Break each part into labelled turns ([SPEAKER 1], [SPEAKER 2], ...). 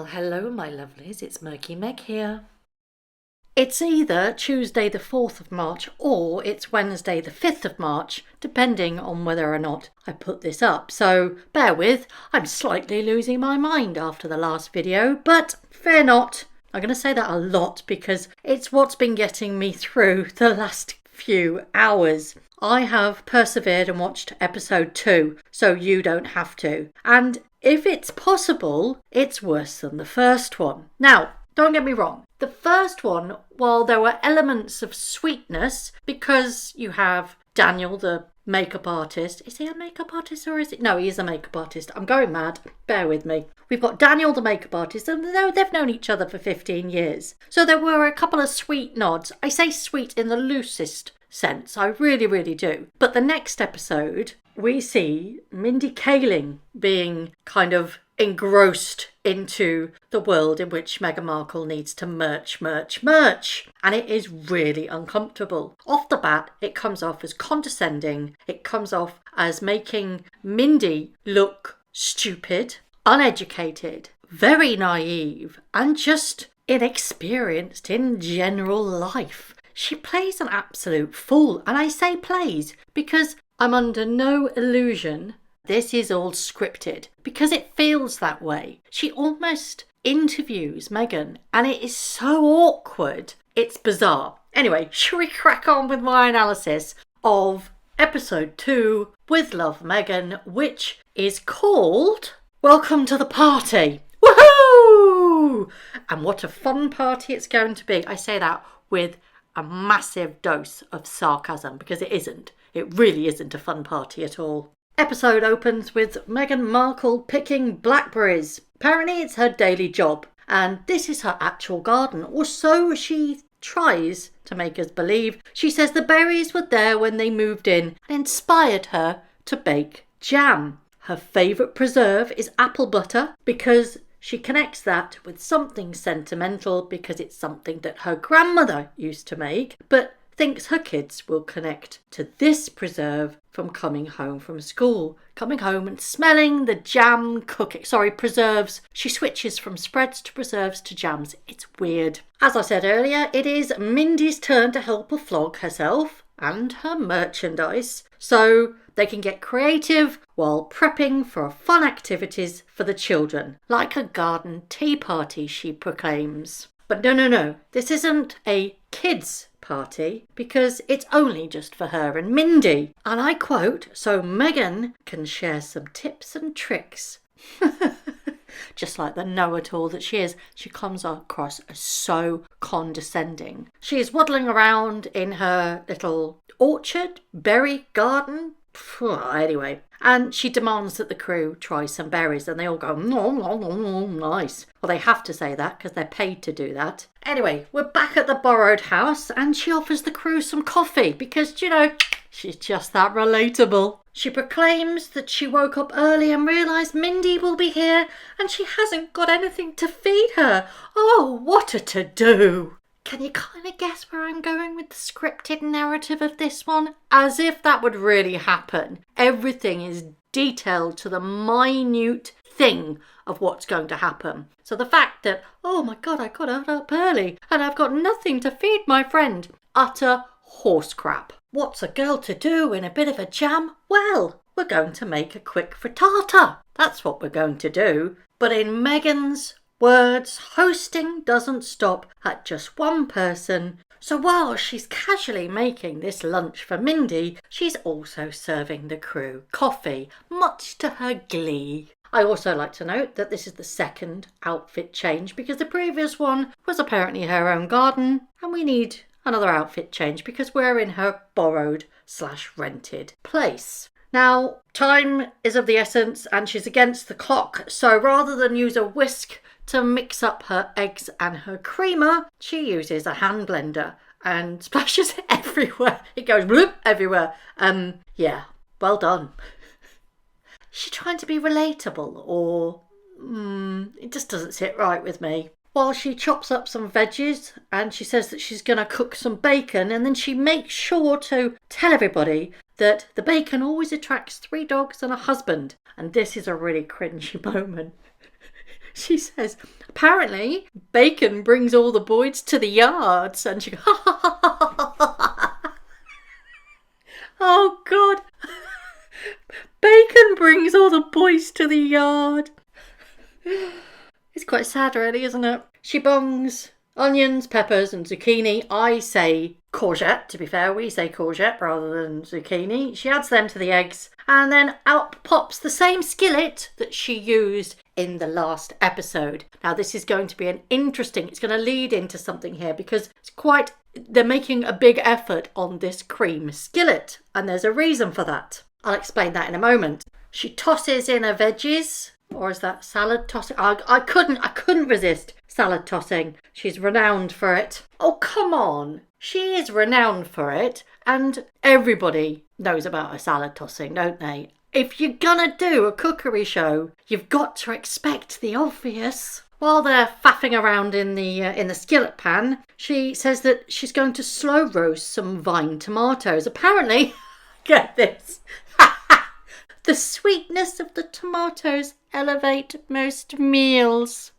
[SPEAKER 1] Well, hello, my lovelies. It's Murky Meg here. It's either Tuesday the 4th of March or it's Wednesday the 5th of March, depending on whether or not I put this up. So bear with, I'm slightly losing my mind after the last video, but fear not. I'm going to say that a lot because it's what's been getting me through the last few hours. I have persevered and watched episode 2, so you don't have to. And if it's possible, it's worse than the first one. Now, don't get me wrong. The first one, while there were elements of sweetness, because you have Daniel, the makeup artist. Is he a makeup artist or is it? No, he is a makeup artist. I'm going mad. Bear with me. We've got Daniel, the makeup artist, and they've known each other for 15 years. So there were a couple of sweet nods. I say sweet in the loosest sense. I really, really do. But the next episode, we see Mindy Kaling being kind of engrossed into the world in which Meghan Markle needs to merch. And it is really uncomfortable. Off the bat, it comes off as condescending. It comes off as making Mindy look stupid, uneducated, very naive, and just inexperienced in general life. She plays an absolute fool. And I say plays because I'm under no illusion this is all scripted, because it feels that way. She almost interviews Meghan, and it is so awkward. It's bizarre. Anyway, shall we crack on with my analysis of episode 2 with Love Meghan, which is called Welcome to the Party. Woohoo! And what a fun party it's going to be. I say that with a massive dose of sarcasm, because it isn't. It really isn't a fun party at all. Episode opens with Meghan Markle picking blackberries. Apparently it's her daily job, and this is her actual garden, or so she tries to make us believe. She says the berries were there when they moved in and inspired her to bake jam. Her favourite preserve is apple butter because she connects that with something sentimental because it's something that her grandmother used to make, but thinks her kids will connect to this preserve from coming home from school. Coming home and smelling the jam preserves. She switches from spreads to preserves to jams. It's weird. As I said earlier, it is Mindy's turn to help her flog herself and her merchandise so they can get creative while prepping for fun activities for the children, like a garden tea party, she proclaims. But no, this isn't a kids' party because it's only just for her and Mindy. And I quote, so Meghan can share some tips and tricks. Just like the know-it-all that she is, she comes across as so condescending. She is waddling around in her little orchard, berry garden. Anyway, and she demands that the crew try some berries, and they all go, no, nice. Well, they have to say that because they're paid to do that. Anyway, we're back at the borrowed house, and she offers the crew some coffee because, she's just that relatable. She proclaims that she woke up early and realised Mindy will be here, and she hasn't got anything to feed her. Oh, what a to-do! Can you kind of guess where I'm going with the scripted narrative of this one? As if that would really happen. Everything is detailed to the minute thing of what's going to happen. So the fact that, oh my God, I got up early and I've got nothing to feed my friend. Utter horse crap. What's a girl to do in a bit of a jam? Well, we're going to make a quick frittata. That's what we're going to do. But in Meghan's words, hosting doesn't stop at just one person. So while she's casually making this lunch for Mindy, she's also serving the crew coffee, much to her glee. I also like to note that this is the second outfit change because the previous one was apparently her own garden, and we need another outfit change because we're in her borrowed/rented place. Now, time is of the essence and she's against the clock, so rather than use a whisk to mix up her eggs and her creamer, she uses a hand blender and splashes it everywhere. It goes bloop everywhere. Yeah, well done. Is she trying to be relatable or it just doesn't sit right with me. While she chops up some veggies and she says that she's going to cook some bacon, and then she makes sure to tell everybody that the bacon always attracts 3 dogs and a husband. And this is a really cringy moment. She says, apparently, bacon brings all the boys to the yards. And she goes, ha ha ha ha ha ha. Oh, God. Bacon brings all the boys to the yard. It's quite sad, really, isn't it? She bongs onions, peppers and zucchini. I say courgette, to be fair. We say courgette rather than zucchini. She adds them to the eggs and then out pops the same skillet that she used in the last episode. Now, this is going to be it's going to lead into something here because they're making a big effort on this cream skillet and there's a reason for that. I'll explain that in a moment. She tosses in her veggies. Or is that salad tossing? I couldn't resist salad tossing. She's renowned for it. Oh, come on. She is renowned for it. And everybody knows about her salad tossing, don't they? If you're gonna do a cookery show, you've got to expect the obvious. While they're faffing around in the skillet pan, she says that she's going to slow roast some vine tomatoes. Apparently, get this, the sweetness of the tomatoes elevate most meals.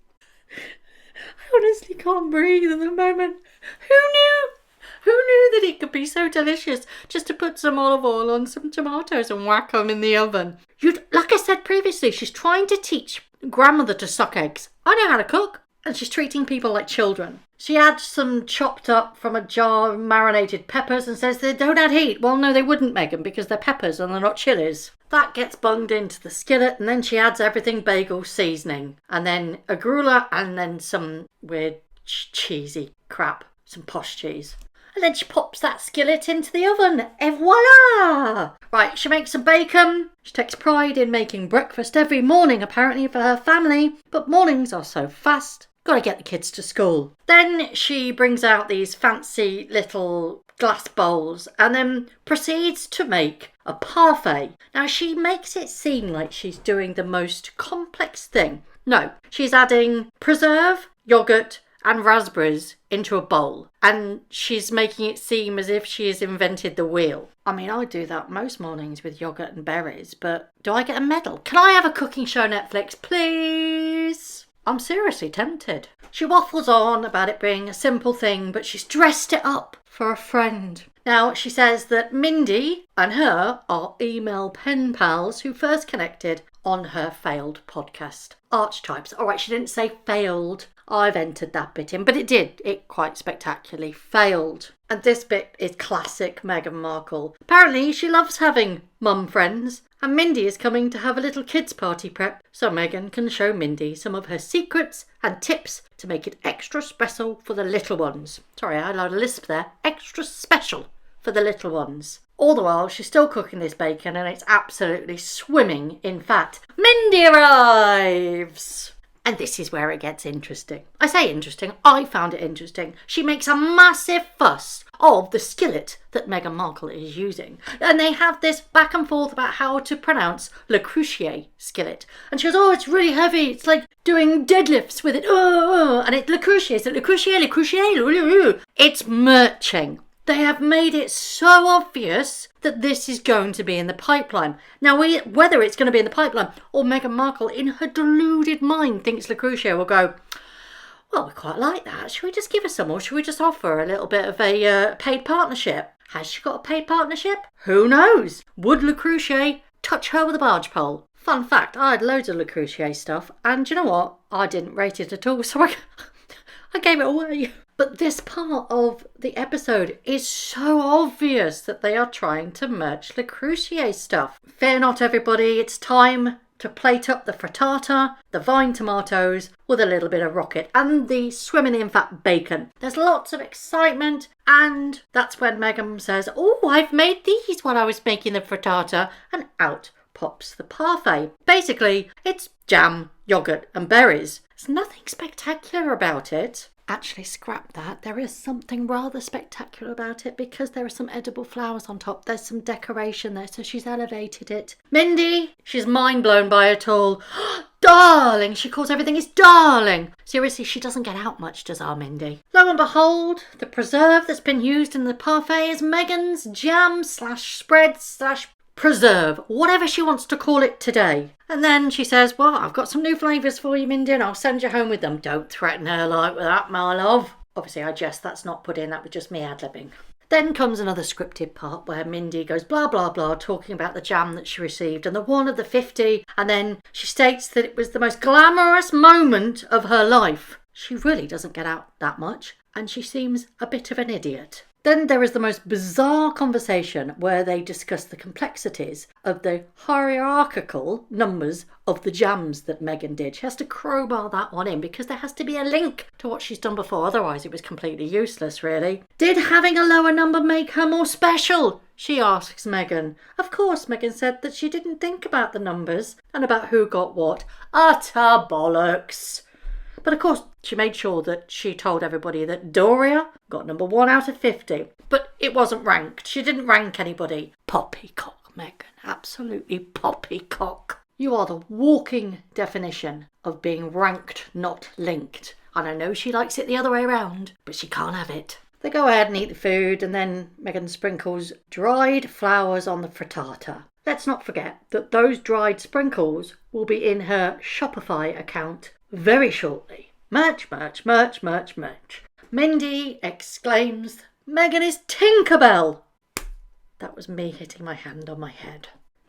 [SPEAKER 1] I honestly can't breathe at the moment. Who knew? Who knew that it could be so delicious just to put some olive oil on some tomatoes and whack them in the oven? Like I said previously, she's trying to teach grandmother to suck eggs. I know how to cook. And she's treating people like children. She adds some chopped up from a jar of marinated peppers and says they don't add heat. Well, no, they wouldn't, Meghan, because they're peppers and they're not chilies. That gets bunged into the skillet and then she adds everything bagel seasoning. And then a gruel and then some weird cheesy crap, some posh cheese. And then she pops that skillet into the oven. Et voila! Right, she makes some bacon. She takes pride in making breakfast every morning, apparently, for her family. But mornings are so fast. Got to get the kids to school. Then she brings out these fancy little glass bowls and then proceeds to make a parfait. Now, she makes it seem like she's doing the most complex thing. No, she's adding preserve, yoghurt and raspberries into a bowl. And she's making it seem as if she has invented the wheel. I mean, I do that most mornings with yoghurt and berries, but do I get a medal? Can I have a cooking show Netflix, please? I'm seriously tempted. She waffles on about it being a simple thing, but she's dressed it up for a friend. Now, she says that Mindy and her are email pen pals who first connected on her failed podcast. Archetypes. All right, she didn't say failed. I've entered that bit in, but it did. It quite spectacularly failed. And this bit is classic Meghan Markle. Apparently, she loves having mum friends, and Mindy is coming to have a little kids' party prep so Meghan can show Mindy some of her secrets and tips to make it extra special for the little ones. Sorry, I allowed a lisp there. Extra special for the little ones. All the while, she's still cooking this bacon and it's absolutely swimming in fat. Mindy arrives! And this is where it gets interesting. I say interesting, I found it interesting. She makes a massive fuss of the skillet that Meghan Markle is using. And they have this back and forth about how to pronounce Le Crucier skillet. And she goes, oh, it's really heavy. It's like doing deadlifts with it. And it's Le Crucier. It's Le Crucier, Le Crucier. It's merching. They have made it so obvious that this is going to be in the pipeline. Now, whether it's going to be in the pipeline or Meghan Markle, in her deluded mind, thinks Le Crucier will go, well, we quite like that. Should we just give her some, or should we just offer a little bit of a paid partnership? Has she got a paid partnership? Who knows? Would Le Crucier touch her with a barge pole? Fun fact, I had loads of Le Crucier stuff, and do you know what? I didn't rate it at all, so I gave it away. But this part of the episode is so obvious that they are trying to merge Le Crucier stuff. Fear not, everybody, it's time to plate up the frittata, the vine tomatoes with a little bit of rocket and the swimming in fat bacon. There's lots of excitement, and that's when Meghan says, oh, I've made these while I was making the frittata, and out pops the parfait. Basically, it's jam, yoghurt and berries. There's nothing spectacular about it. Actually, scrap that. There is something rather spectacular about it because there are some edible flowers on top. There's some decoration there, so she's elevated it. Mindy, she's mind blown by it all. Darling, she calls everything is darling. Seriously, she doesn't get out much, does our Mindy? Lo and behold, the preserve that's been used in the parfait is Meghan's jam /spread/ preserve, whatever she wants to call it today. And then she says, well, I've got some new flavours for you, Mindy, and I'll send you home with them. Don't threaten her like that, my love. Obviously, I jest, that's not put in, that was just me ad-libbing. Then comes another scripted part where Mindy goes blah, blah, blah, talking about the jam that she received and the one of the 50, and then she states that it was the most glamorous moment of her life. She really doesn't get out that much, and she seems a bit of an idiot. Then there is the most bizarre conversation where they discuss the complexities of the hierarchical numbers of the jams that Meghan did. She has to crowbar that one in because there has to be a link to what she's done before. Otherwise, it was completely useless, really. Did having a lower number make her more special? She asks Meghan. Of course, Meghan said that she didn't think about the numbers and about who got what. Utter bollocks. But of course, she made sure that she told everybody that Doria got number 1 out of 50. But it wasn't ranked. She didn't rank anybody. Poppycock, Meghan. Absolutely poppycock. You are the walking definition of being ranked, not linked. And I know she likes it the other way around, but she can't have it. They go ahead and eat the food, and then Meghan sprinkles dried flowers on the frittata. Let's not forget that those dried sprinkles will be in her Shopify account very shortly. Merch, merch, merch, merch, merch. Mindy exclaims, Meghan is Tinkerbell. That was me hitting my hand on my head.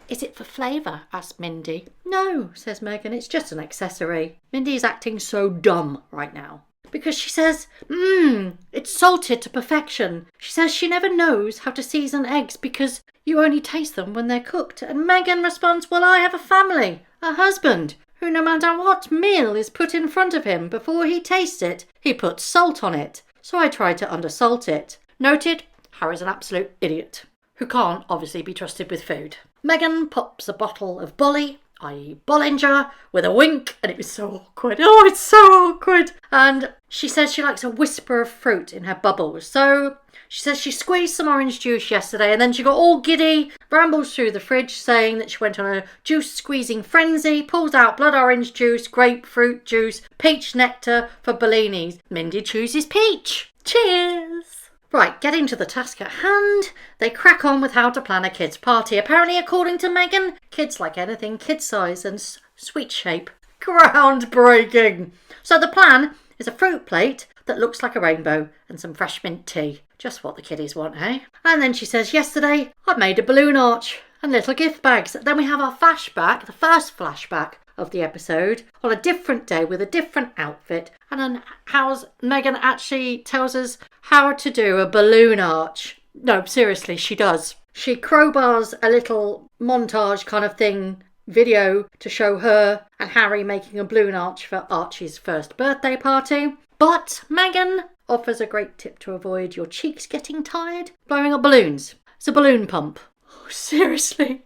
[SPEAKER 1] Is it for flavour? Asked Mindy. No, says Meghan, it's just an accessory. Mindy is acting so dumb right now. Because she says, it's salted to perfection. She says she never knows how to season eggs because you only taste them when they're cooked. And Meghan responds, well, I have a family, a husband, who no matter what meal is put in front of him before he tastes it, he puts salt on it. So I tried to undersalt it. Noted, Harry's an absolute idiot, who can't obviously be trusted with food. Meghan pops a bottle of Bolly, i.e. Bollinger, with a wink, and it was so awkward. Oh, it's so awkward. And she says she likes a whisper of fruit in her bubbles. So she says she squeezed some orange juice yesterday and then she got all giddy, rambles through the fridge saying that she went on a juice squeezing frenzy, pulls out blood orange juice, grapefruit juice, peach nectar for Bellinis. Mindy chooses peach. Cheers! Right, getting to the task at hand, they crack on with how to plan a kids' party. Apparently, according to Meghan, kids like anything kid size and sweet shape. Groundbreaking! So the plan is a fruit plate that looks like a rainbow and some fresh mint tea. Just what the kiddies want, hey? And then she says, yesterday I made a balloon arch and little gift bags. Then we have our flashback, the first flashback of the episode, on a different day with a different outfit, and then how Meghan actually tells us how to do a balloon arch. No, seriously, she does. She crowbars a little montage kind of thing, video, to show her and Harry making a balloon arch for Archie's first birthday party. But Meghan offers a great tip to avoid your cheeks getting tired: blowing up balloons. It's a balloon pump. Oh, seriously.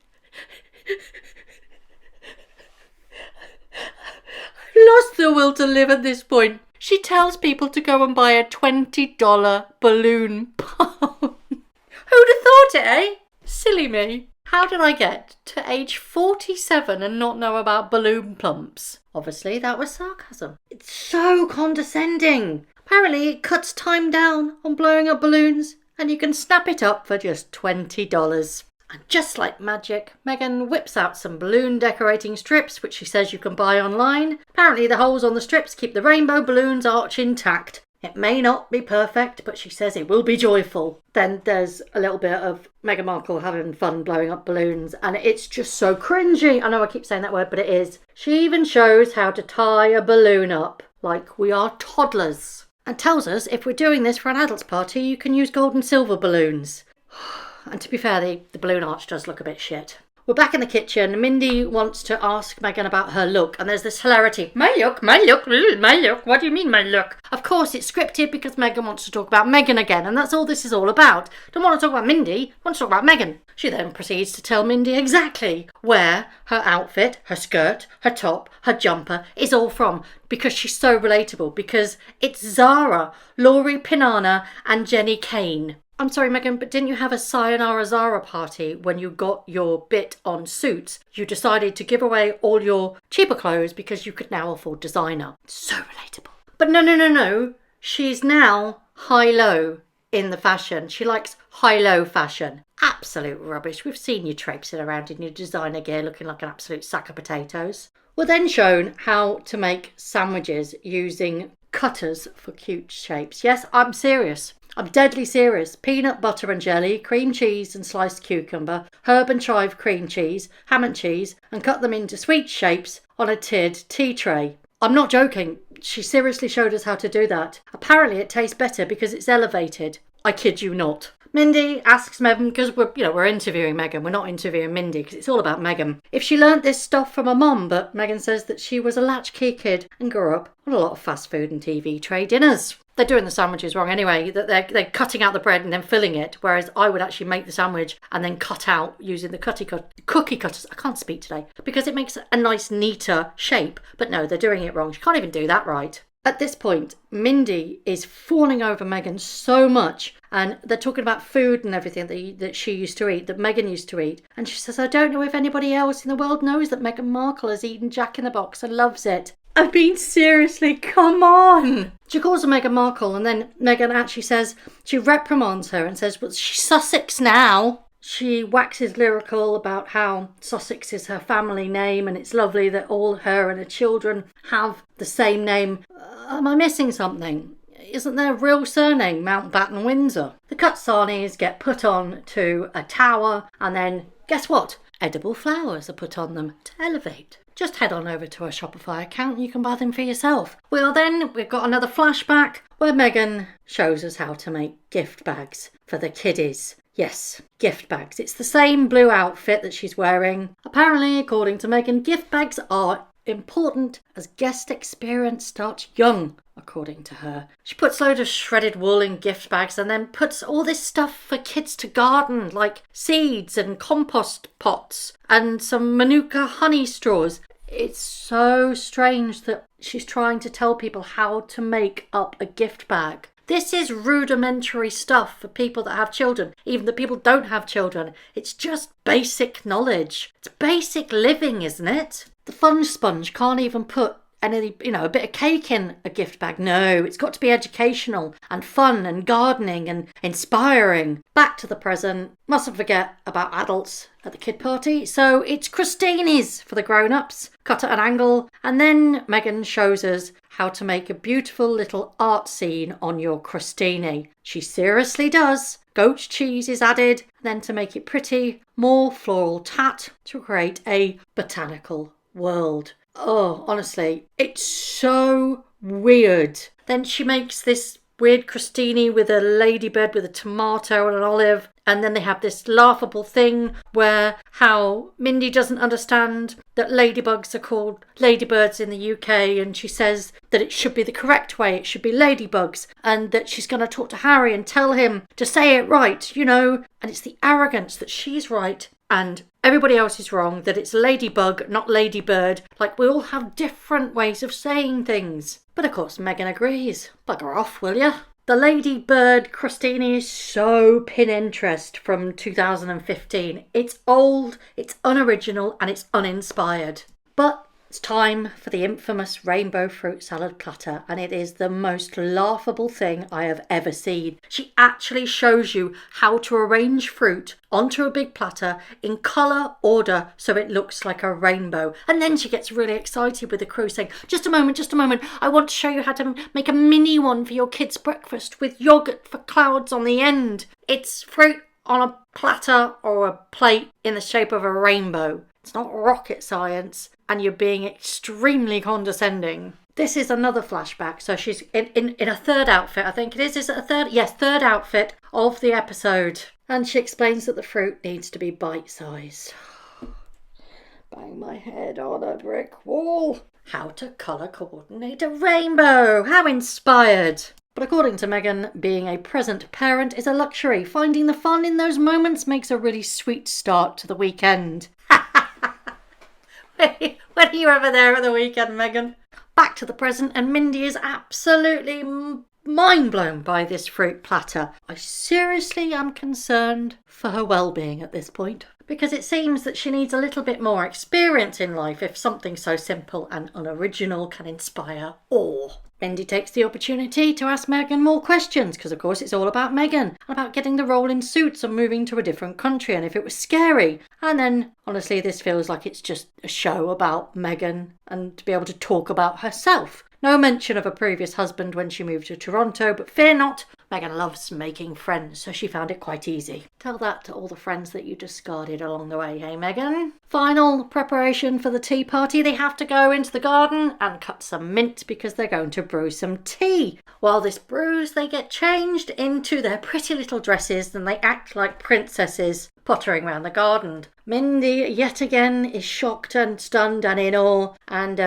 [SPEAKER 1] Lost the will to live at this point. She tells people to go and buy a $20 balloon pump. Who'd have thought it, eh? Silly me. How did I get to age 47 and not know about balloon pumps? Obviously, that was sarcasm. It's so condescending. Apparently, it cuts time down on blowing up balloons, and you can snap it up for just $20. And just like magic, Meghan whips out some balloon decorating strips, which she says you can buy online. Apparently the holes on the strips keep the rainbow balloons arch intact. It may not be perfect, but she says it will be joyful. Then there's a little bit of Meghan Markle having fun blowing up balloons, and it's just so cringy. I know I keep saying that word, but it is. She even shows how to tie a balloon up like we are toddlers, and tells us if we're doing this for an adult's party, you can use gold and silver balloons. And to be fair, the balloon arch does look a bit shit. We're back in the kitchen. Mindy wants to ask Meghan about her look, and there's this hilarity. My look, my look, my look. What do you mean, my look? Of course, it's scripted because Meghan wants to talk about Meghan again, and that's all this is all about. Don't want to talk about Mindy, want to talk about Meghan. She then proceeds to tell Mindy exactly where her outfit, her skirt, her top, her jumper is all from, because she's so relatable, because it's Zara, Laurie Pinana, and Jenny Kane. I'm sorry, Meghan, but didn't you have a Sayonara Zara party when you got your bit on suits? You decided to give away all your cheaper clothes because you could now afford designer. So relatable. But no. She's now high-low in the fashion. She likes high-low fashion. Absolute rubbish. We've seen you traipsing around in your designer gear looking like an absolute sack of potatoes. We're then shown how to make sandwiches using cutters for cute shapes. Yes, I'm serious. I'm deadly serious. Peanut butter and jelly, cream cheese and sliced cucumber, herb and chive cream cheese, ham and cheese, and cut them into sweet shapes on a tiered tea tray. I'm not joking. She seriously showed us how to do that. Apparently it tastes better because it's elevated. I kid you not. Mindy asks Meghan, because we're interviewing Meghan, we're not interviewing Mindy because it's all about Meghan, if she learnt this stuff from her mum, but Meghan says that she was a latchkey kid and grew up on a lot of fast food and TV tray dinners. They're doing the sandwiches wrong anyway, that they're cutting out the bread and then filling it, whereas I would actually make the sandwich and then cut out using the cookie cutters. I can't speak today because it makes a nice, neater shape, but no, they're doing it wrong. She can't even do that right. At this point, Mindy is fawning over Meghan so much, and they're talking about food and everything that she used to eat, that Meghan used to eat. And she says, I don't know if anybody else in the world knows that Meghan Markle has eaten Jack in the Box and loves it. I mean, seriously, come on. She calls her Meghan Markle, and then Meghan actually says, she reprimands her and says, well, she's Sussex now. She waxes lyrical about how Sussex is her family name and it's lovely that all her and her children have the same name. Am I missing something? Isn't their real surname Mountbatten Windsor? The cut sarnies get put on to a tower, and then, guess what? Edible flowers are put on them to elevate. Just head on over to our Shopify account and you can buy them for yourself. We've got another flashback where Meghan shows us how to make gift bags for the kiddies. Yes, gift bags. It's the same blue outfit that she's wearing. Apparently, according to Meghan, gift bags are important as guest experience starts young, according to her. She puts loads of shredded wool in gift bags and then puts all this stuff for kids to garden, like seeds and compost pots and some manuka honey straws. It's so strange that she's trying to tell people how to make up a gift bag. This is rudimentary stuff for people that have children, even the people don't have children. It's just basic knowledge. It's basic living, isn't it? The fun sponge can't even put a bit of cake in a gift bag. No, it's got to be educational and fun and gardening and inspiring. Back to the present. Mustn't forget about adults at the kid party. So it's crostinis for the grown-ups, cut at an angle. And then Meghan shows us how to make a beautiful little art scene on your crostini. She seriously does. Goat cheese is added. Then to make it pretty, more floral tat to create a botanical world. Oh, honestly, it's so weird. Then she makes this weird crostini with a ladybird with a tomato and an olive. And then they have this laughable thing where how Mindy doesn't understand that ladybugs are called ladybirds in the UK, and she says that it should be the correct way, it should be ladybugs, and that she's going to talk to Harry and tell him to say it right, and it's the arrogance that she's right and everybody else is wrong, that it's ladybug, not ladybird. Like, we all have different ways of saying things. But of course Meghan agrees. Bugger off, will ya? The ladybird crostini is so Pinterest from 2015. It's old, it's unoriginal, and it's uninspired. But it's time for the infamous rainbow fruit salad platter, and it is the most laughable thing I have ever seen. She actually shows you how to arrange fruit onto a big platter in colour order so it looks like a rainbow. And then she gets really excited with the crew saying, just a moment, I want to show you how to make a mini one for your kids' breakfast with yoghurt for clouds on the end. It's fruit on a platter or a plate in the shape of a rainbow. It's not rocket science, and you're being extremely condescending. This is another flashback. So she's in a third outfit, I think it is. Is it a third? Yes, third outfit of the episode. And she explains that the fruit needs to be bite-sized. Bang my head on a brick wall. How to colour coordinate a rainbow. How inspired. But according to Meghan, being a present parent is a luxury. Finding the fun in those moments makes a really sweet start to the weekend. When are you ever there at the weekend, Meghan? Back to the present, and Mindy is absolutely mind blown by this fruit platter. I seriously am concerned for her well-being at this point. because it seems that she needs a little bit more experience in life if something so simple and unoriginal can inspire awe. Mindy takes the opportunity to ask Meghan more questions, because of course it's all about Meghan, about getting the role in Suits and moving to a different country and if it was scary. And then, honestly, this feels like it's just a show about Meghan and to be able to talk about herself. No mention of a previous husband when she moved to Toronto, but fear not, Meghan loves making friends, so she found it quite easy. Tell that to all the friends that you discarded along the way, hey Meghan? Final preparation for the tea party. They have to go into the garden and cut some mint because they're going to brew some tea. While this brews, they get changed into their pretty little dresses and they act like princesses pottering around the garden. Mindy, yet again, is shocked and stunned and in awe, and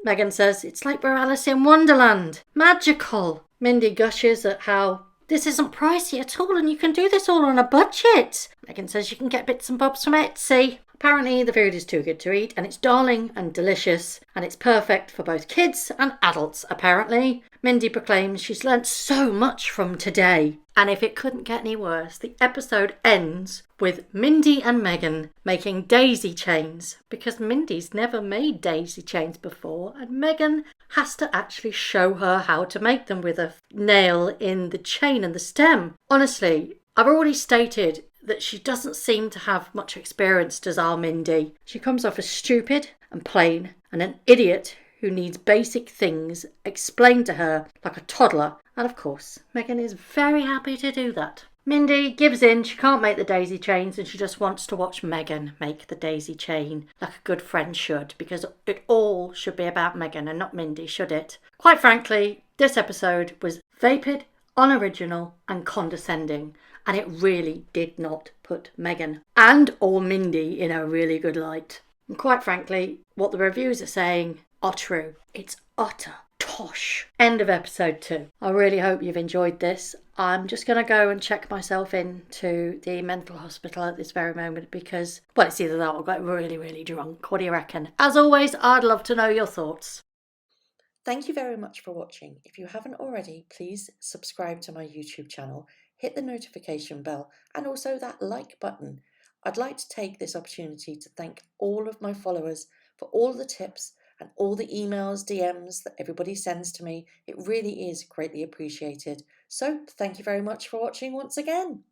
[SPEAKER 1] Meghan says, it's like we're Alice in Wonderland. Magical. Mindy gushes at how this isn't pricey at all and you can do this all on a budget. Meghan says you can get bits and bobs from Etsy. Apparently the food is too good to eat and it's darling and delicious and it's perfect for both kids and adults apparently. Mindy proclaims she's learnt so much from today. And if it couldn't get any worse, the episode ends with Mindy and Meghan making daisy chains because Mindy's never made daisy chains before and Meghan has to actually show her how to make them with a nail in the chain and the stem. Honestly, I've already stated that she doesn't seem to have much experience, does our Mindy. She comes off as stupid and plain and an idiot who needs basic things explained to her like a toddler. And of course, Meghan is very happy to do that. Mindy gives in, she can't make the daisy chains and she just wants to watch Meghan make the daisy chain like a good friend should, because it all should be about Meghan and not Mindy, should it? Quite frankly, this episode was vapid, unoriginal and condescending, and it really did not put Meghan and or Mindy in a really good light. And quite frankly, what the reviews are saying are true. It's utter tosh. End of episode 2. I really hope you've enjoyed this. I'm just going to go and check myself into the mental hospital at this very moment because, well, it's either that or get really, really drunk. What do you reckon? As always, I'd love to know your thoughts.
[SPEAKER 2] Thank you very much for watching. If you haven't already, please subscribe to my YouTube channel, hit the notification bell and also that like button. I'd like to take this opportunity to thank all of my followers for all the tips and all the emails, DMs that everybody sends to me. It really is greatly appreciated. So thank you very much for watching once again.